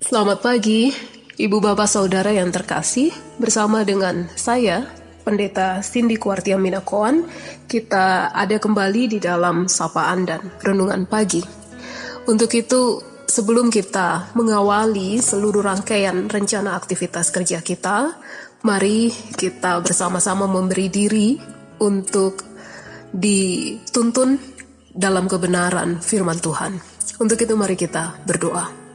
Selamat pagi, Ibu Bapak Saudara yang terkasih. Bersama dengan saya, Pendeta Cindy Kuartia Minakoan, kita ada kembali di dalam sapaan dan renungan pagi. Untuk itu, sebelum kita mengawali seluruh rangkaian rencana aktivitas kerja kita, mari kita bersama-sama memberi diri untuk dituntun dalam kebenaran firman Tuhan. Untuk itu mari kita berdoa.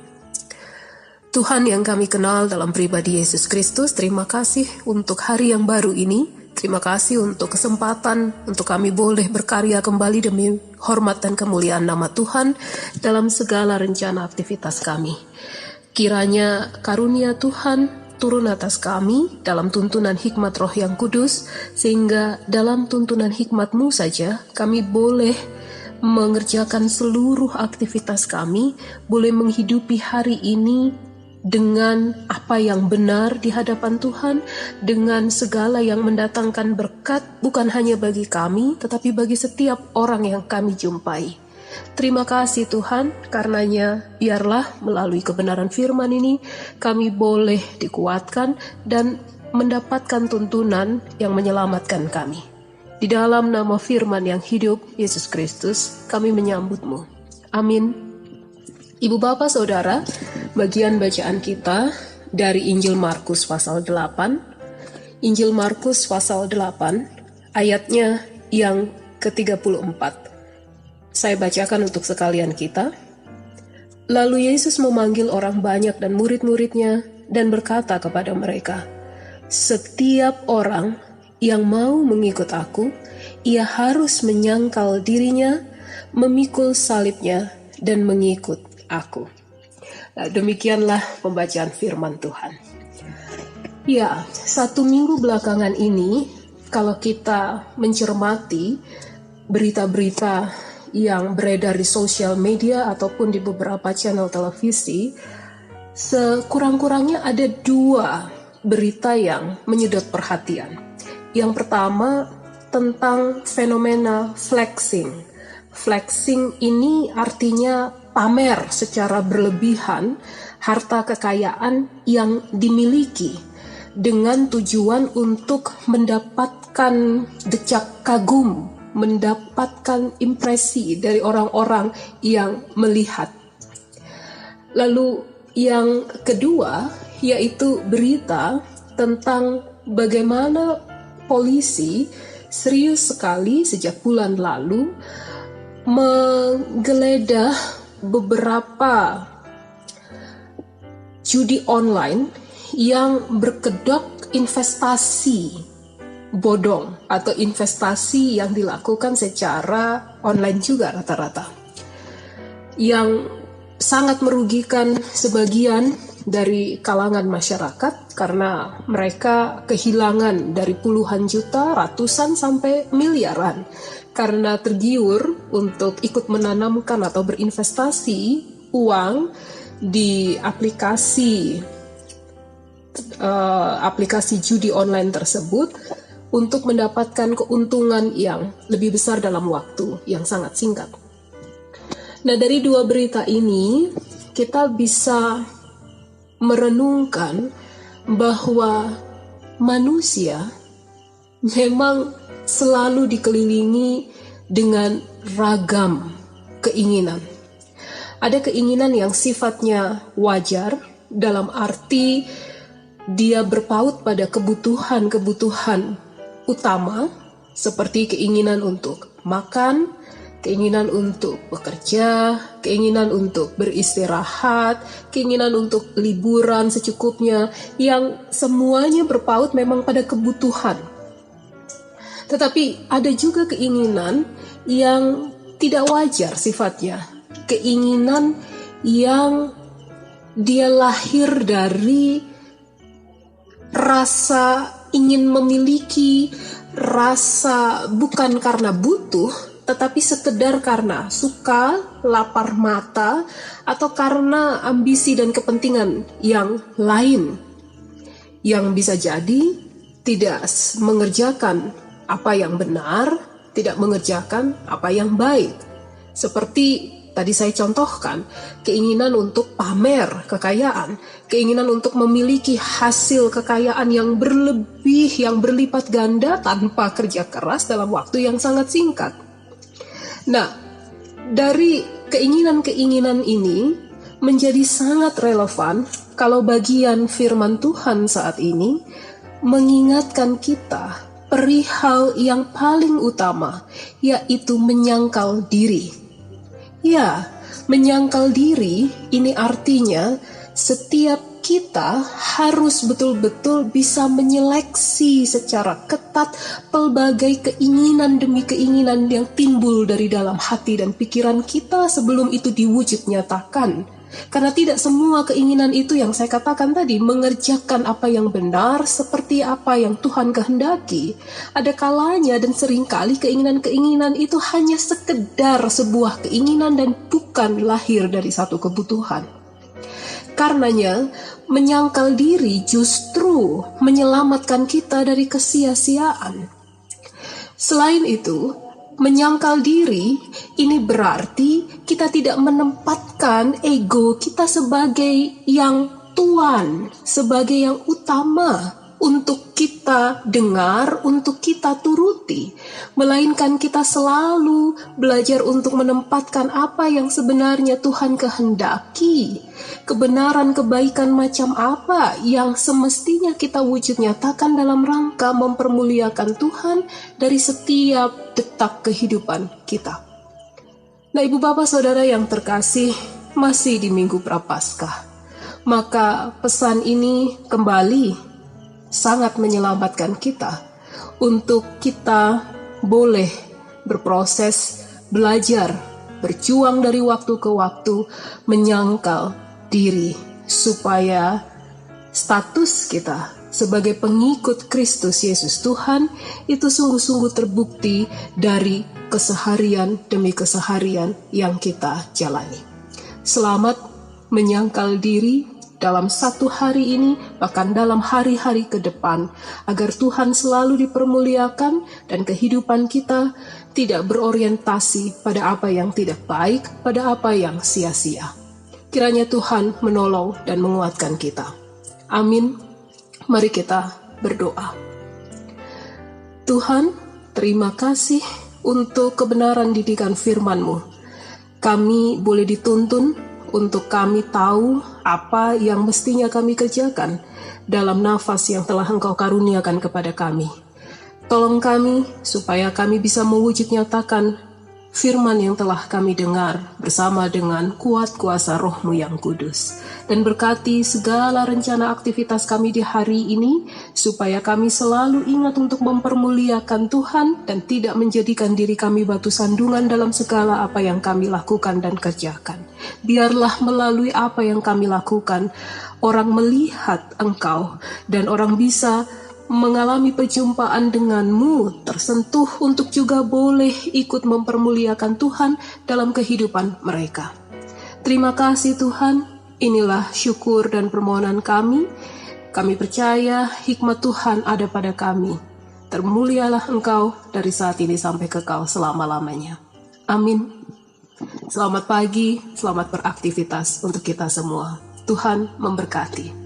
Tuhan yang kami kenal dalam pribadi Yesus Kristus, terima kasih untuk hari yang baru ini. Terima kasih untuk kesempatan untuk kami boleh berkarya kembali demi hormat dan kemuliaan nama Tuhan dalam segala rencana aktivitas kami. Kiranya karunia Tuhan turun atas kami dalam tuntunan hikmat Roh yang Kudus, sehingga dalam tuntunan hikmat-Mu saja kami boleh mengerjakan seluruh aktivitas kami, boleh menghidupi hari ini dengan apa yang benar di hadapan Tuhan, dengan segala yang mendatangkan berkat bukan hanya bagi kami, tetapi bagi setiap orang yang kami jumpai. Terima kasih Tuhan, karenanya biarlah melalui kebenaran firman ini kami boleh dikuatkan dan mendapatkan tuntunan yang menyelamatkan kami. Di dalam nama firman yang hidup Yesus Kristus, kami menyambut-Mu. Amin. Ibu Bapak Saudara, bagian bacaan kita dari Injil Markus pasal 8. Injil Markus pasal 8, ayatnya yang ke-34. Saya bacakan untuk sekalian kita. Lalu Yesus memanggil orang banyak dan murid-muridnya dan berkata kepada mereka, "Setiap orang yang mau mengikut aku, ia harus menyangkal dirinya, memikul salibnya, dan mengikut aku." Nah, demikianlah pembacaan firman Tuhan. Ya, 1 minggu belakangan ini, kalau kita mencermati berita-berita yang beredar di sosial media ataupun di beberapa channel televisi, sekurang-kurangnya ada 2 berita yang menyedot perhatian. Yang pertama tentang fenomena flexing. Flexing ini artinya pamer secara berlebihan harta kekayaan yang dimiliki dengan tujuan untuk mendapatkan decak kagum, mendapatkan impresi dari orang-orang yang melihat. Lalu yang kedua yaitu berita tentang bagaimana polisi serius sekali sejak bulan lalu menggeledah beberapa judi online yang berkedok investasi bodong atau investasi yang dilakukan secara online juga rata-rata, yang sangat merugikan sebagian dari kalangan masyarakat karena mereka kehilangan dari puluhan juta, ratusan sampai miliaran karena tergiur untuk ikut menanamkan atau berinvestasi uang di aplikasi judi online tersebut untuk mendapatkan keuntungan yang lebih besar dalam waktu yang sangat singkat. Nah, dari 2 berita ini kita bisa merenungkan bahwa manusia memang selalu dikelilingi dengan ragam keinginan. Ada keinginan yang sifatnya wajar dalam arti dia berpaut pada kebutuhan-kebutuhan utama seperti keinginan untuk makan, keinginan untuk bekerja, keinginan untuk beristirahat, keinginan untuk liburan secukupnya, yang semuanya berpaut memang pada kebutuhan. Tetapi ada juga keinginan yang tidak wajar sifatnya. Keinginan yang dia lahir dari rasa ingin memiliki, rasa bukan karena butuh, tetapi sekedar karena suka, lapar mata, atau karena ambisi dan kepentingan yang lain, yang bisa jadi tidak mengerjakan apa yang benar, tidak mengerjakan apa yang baik. Seperti tadi saya contohkan, keinginan untuk pamer kekayaan, keinginan untuk memiliki hasil kekayaan yang berlebih, yang berlipat ganda tanpa kerja keras dalam waktu yang sangat singkat. Nah, dari keinginan-keinginan ini menjadi sangat relevan kalau bagian firman Tuhan saat ini mengingatkan kita perihal yang paling utama, yaitu menyangkal diri. Ya, menyangkal diri ini artinya setiap kita harus betul-betul bisa menyeleksi secara ketat pelbagai keinginan demi keinginan yang timbul dari dalam hati dan pikiran kita sebelum itu diwujud nyatakan. Karena tidak semua keinginan itu yang saya katakan tadi mengerjakan apa yang benar seperti apa yang Tuhan kehendaki. Ada kalanya dan seringkali keinginan-keinginan itu hanya sekedar sebuah keinginan dan bukan lahir dari satu kebutuhan. Karenanya, menyangkal diri justru menyelamatkan kita dari kesia-siaan. Selain itu, menyangkal diri ini berarti kita tidak menempatkan ego kita sebagai yang tuan, sebagai yang utama untuk kita dengar, untuk kita turuti, melainkan kita selalu belajar untuk menempatkan apa yang sebenarnya Tuhan kehendaki, kebenaran kebaikan macam apa yang semestinya kita wujud nyatakan dalam rangka mempermuliakan Tuhan dari setiap detak kehidupan kita. Nah, Ibu Bapak Saudara yang terkasih, masih di Minggu Prapaskah, maka pesan ini kembali sangat menyelamatkan kita untuk kita boleh berproses, belajar, berjuang dari waktu ke waktu, menyangkal diri supaya status kita sebagai pengikut Kristus Yesus Tuhan itu sungguh-sungguh terbukti dari keseharian demi keseharian yang kita jalani. Selamat menyangkal diri dalam satu hari ini, bahkan dalam hari-hari ke depan, agar Tuhan selalu dipermuliakan dan kehidupan kita tidak berorientasi pada apa yang tidak baik, pada apa yang sia-sia. Kiranya Tuhan menolong dan menguatkan kita. Amin. Mari kita berdoa. Tuhan, terima kasih untuk kebenaran didikan firman-Mu. Kami boleh dituntun untuk kami tahu apa yang mestinya kami kerjakan dalam nafas yang telah Engkau karuniakan kepada kami. Tolong kami supaya kami bisa mewujud nyatakan firman yang telah kami dengar bersama dengan kuat kuasa Roh-Mu yang kudus. Dan berkati segala rencana aktivitas kami di hari ini, supaya kami selalu ingat untuk mempermuliakan Tuhan dan tidak menjadikan diri kami batu sandungan dalam segala apa yang kami lakukan dan kerjakan. Biarlah melalui apa yang kami lakukan, orang melihat Engkau dan orang bisa mengalami perjumpaan denganmu, tersentuh untuk juga boleh ikut mempermuliakan Tuhan dalam kehidupan mereka. Terima kasih Tuhan, inilah syukur dan permohonan kami. Kami percaya hikmat Tuhan ada pada kami. Termulialah Engkau dari saat ini sampai kekal selama-lamanya. Amin. Selamat pagi, selamat beraktivitas untuk kita semua. Tuhan memberkati.